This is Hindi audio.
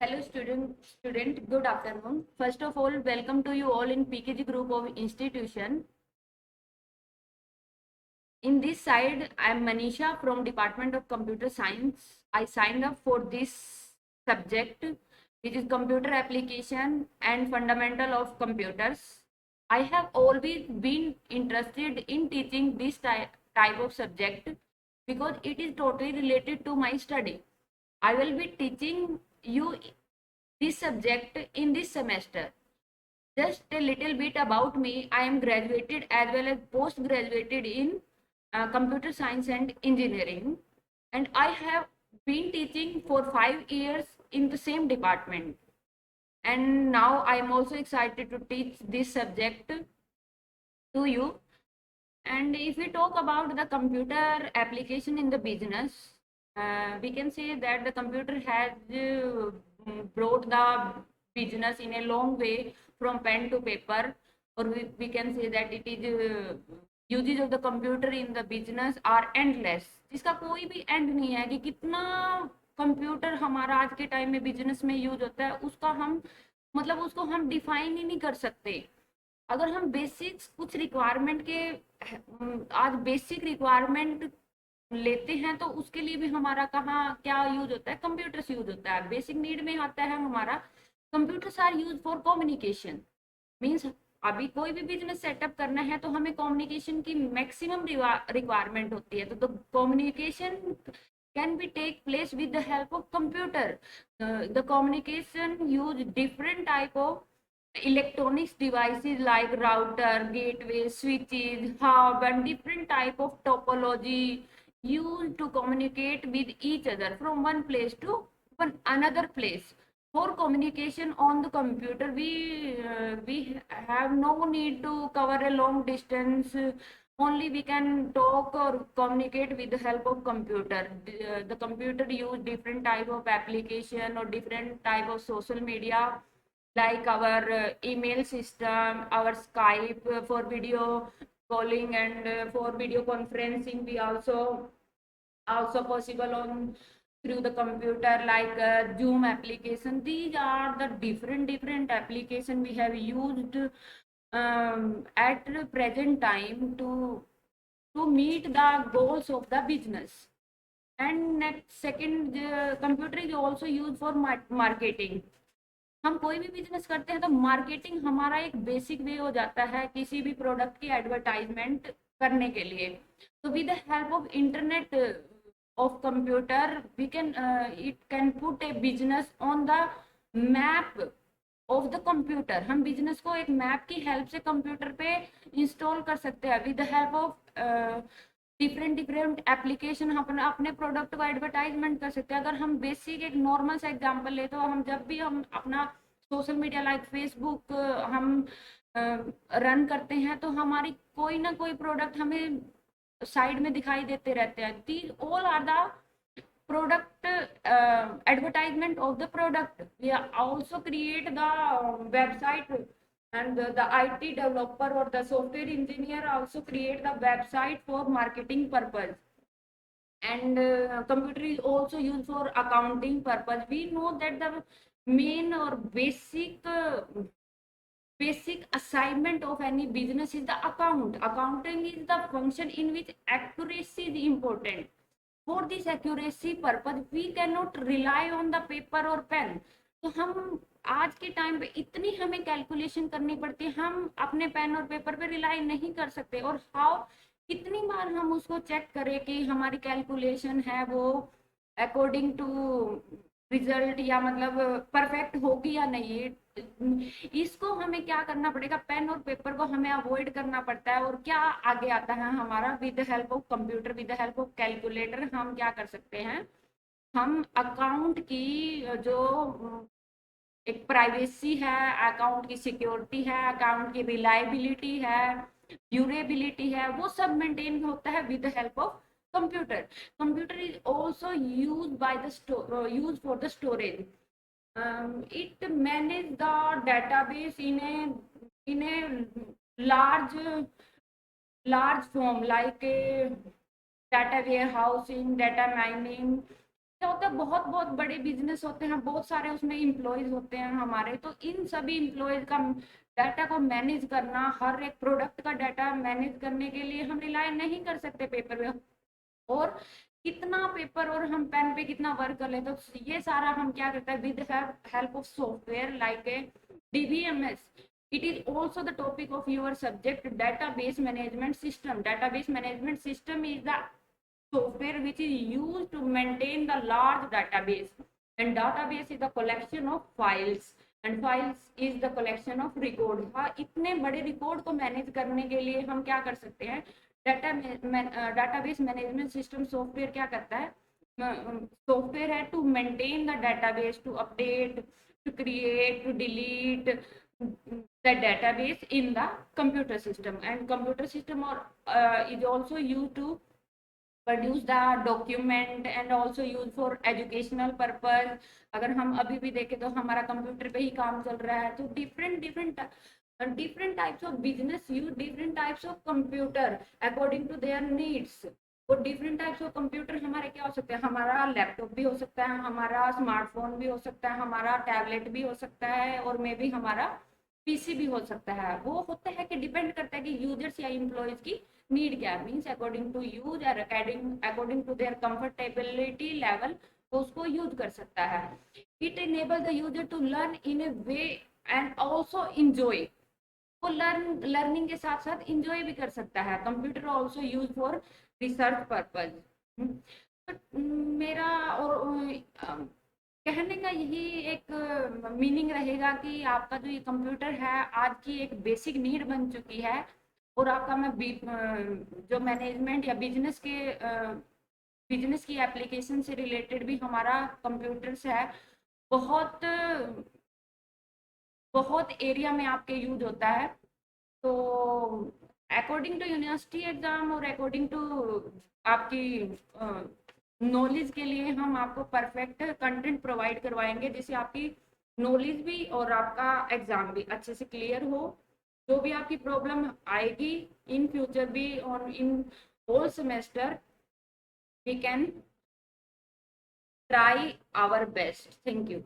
Hello student, good afternoon. First of all, welcome to you all in PKG group of institution. In this side, I am Manisha from Department of Computer Science. I signed up for this subject, which is computer application and fundamental of computers. I have always been interested in teaching this type of subject because it is totally related to my study. I will be teaching you this subject in this semester. Just a little bit about me. I am graduated as well as post graduated in computer science and engineering, and I have been teaching for 5 years in the same department. And now I am also excited to teach this subject to you. And if we talk about the computer application in the business, we can say that the computer has brought the business in a long way from pen to paper, or we can say that it is uses of the computer in the business are endless. जिसका कोई भी एंड नहीं है कि कितना कंप्यूटर हमारा आज के टाइम में बिजनेस में यूज होता है, उसका हम मतलब उसको हम डिफाइन ही नहीं कर सकते। अगर हम बेसिक्स कुछ रिक्वायरमेंट के आज बेसिक रिक्वायरमेंट लेते हैं तो उसके लिए भी हमारा कहाँ क्या यूज होता है, कंप्यूटर्स यूज होता है। बेसिक नीड में आता है हमारा computers are use for communication. Means अभी कोई भी बिजनेस सेटअप करना है तो हमें कम्युनिकेशन की मैक्सिमम रिक्वायरमेंट होती है, तो communication can be take place with the help of computer. The communication use different type of electronics devices like router, gateway, switches, hub, and different type of topology used to communicate with each other from one place to one another place. For communication on the computer, we have no need to cover a long distance. Only we can talk or communicate with the help of computer. The computer use different type of application or different type of social media, like our email system, our Skype for video calling, and for video conferencing. We also possible on through the computer, like Zoom application. These are the different application we have used at the present time to meet the goals of the business. And next second, computer is also used for marketing. हम कोई भी बिजनेस करते हैं तो मार्केटिंग हमारा एक बेसिक वे हो जाता है किसी भी प्रोडक्ट की एडवर्टाइजमेंट करने के लिए। तो with the help of internet of computer we can it can put a business on the map of the computer. हम बिजनेस को एक मैप की हेल्प से कंप्यूटर पे इंस्टॉल कर सकते हैं with the help of different application. हम अपने प्रोडक्ट को एडवर्टाइजमेंट कर सकते हैं। अगर हम बेसिक एक नॉर्मल सा एग्जांपल ले तो हम जब भी हम अपना सोशल मीडिया लाइक फेसबुक हम रन करते हैं तो हमारी कोई ना कोई प्रोडक्ट हमें साइड में दिखाई देते रहते हैं। These all are the product advertisement of the product. We also create the website, and the IT developer or the software engineer also create the website for marketing purpose. And computer is also used for accounting purpose. We know that the main or basic assignment of any business is the account. Accounting is the function in which accuracy is important. For this accuracy purpose we cannot rely on the paper or pen. तो हम आज के टाइम पे इतनी हमें कैलकुलेशन करनी पड़ती है, हम अपने पेन और पेपर पे रिलाई नहीं कर सकते। और हाउ कितनी बार हम उसको चेक करें कि हमारी कैलकुलेशन है वो अकॉर्डिंग टू रिजल्ट या मतलब परफेक्ट होगी या नहीं। इसको हमें क्या करना पड़ेगा, पेन और पेपर को हमें अवॉइड करना पड़ता है। और क्या आगे आता है हमारा with help of computer, with help of calculator हम क्या कर सकते हैं, हम अकाउंट की जो एक प्राइवेसी है, अकाउंट की सिक्योरिटी है, अकाउंट की रिलायबिलिटी है, ड्यूरेबिलिटी है, वो सब मेंटेन होता है with help of computer. Computer is also use by the use for the storage. it manage the database in a large large form, like a data warehousing, data mining, क्या होता है, बहुत बहुत बड़े बिजनेस होते हैं, बहुत सारे उसमें इम्प्लॉयज होते हैं हमारे, तो इन सभी इम्प्लॉयज का डाटा को मैनेज करना, हर एक प्रोडक्ट का डाटा मैनेज करने के लिए हम रिलाय नहीं कर सकते पेपर पे। और कितना पेपर और हम पेन पे कितना वर्क कर लेते, तो ये सारा हम क्या करते हैं with help of software like a DBMS. It is also the topic of your subject, database management system. Database management system is the software which is used to maintain the large database, and database is the collection of files, and files is the collection of record. हाँ, इतने बड़े रिकॉर्ड को मैनेज करने के लिए हम क्या कर सकते हैं, डाटाबेस मैनेजमेंट सिस्टम सॉफ्टवेयर क्या करता है, सॉफ्टवेयर है to maintain the database, to update, to create, to delete the database in the computer system, and computer system or is also used to produce the document and also use for educational purpose. अगर हम अभी भी देखें तो हमारा कंप्यूटर पे ही काम चल रहा है, तो different types of business use different types of computer according to their needs. वो डिफरेंट टाइप्स ऑफ कंप्यूटर हमारे क्या हो सकते हैं, हमारा लैपटॉप भी हो सकता है, हमारा स्मार्टफोन भी हो सकता है, हमारा टैबलेट भी हो सकता है, और मे भी हमारा PC भी हो सकता है। वो होता है कि डिपेंड करता है कि यूजर्स या एम्प्लॉयज की नीड क्या मीन्स अकॉर्डिंग टू यूज और according to their comfortability level वो उसको यूज कर सकता है। It enable the user to learn in a way and also enjoy. वो लर्निंग के साथ साथ इंजॉय भी कर सकता है। Computer also use for research purpose. मेरा और कहने का यही एक मीनिंग रहेगा कि आपका जो ये कंप्यूटर है आज की एक बेसिक नीड बन चुकी है, और आपका मैं जो मैनेजमेंट या बिजनेस की एप्लीकेशन से रिलेटेड भी हमारा कंप्यूटर्स है, बहुत बहुत एरिया में आपके यूज होता है। तो अकॉर्डिंग टू यूनिवर्सिटी एग्जाम और अकॉर्डिंग टू आपकी नॉलेज के लिए हम आपको परफेक्ट कंटेंट प्रोवाइड करवाएंगे, जिससे आपकी नॉलेज भी और आपका एग्जाम भी अच्छे से क्लियर हो। जो भी आपकी प्रॉब्लम आएगी इन फ्यूचर भी और in whole semester, we can try our best. Thank you.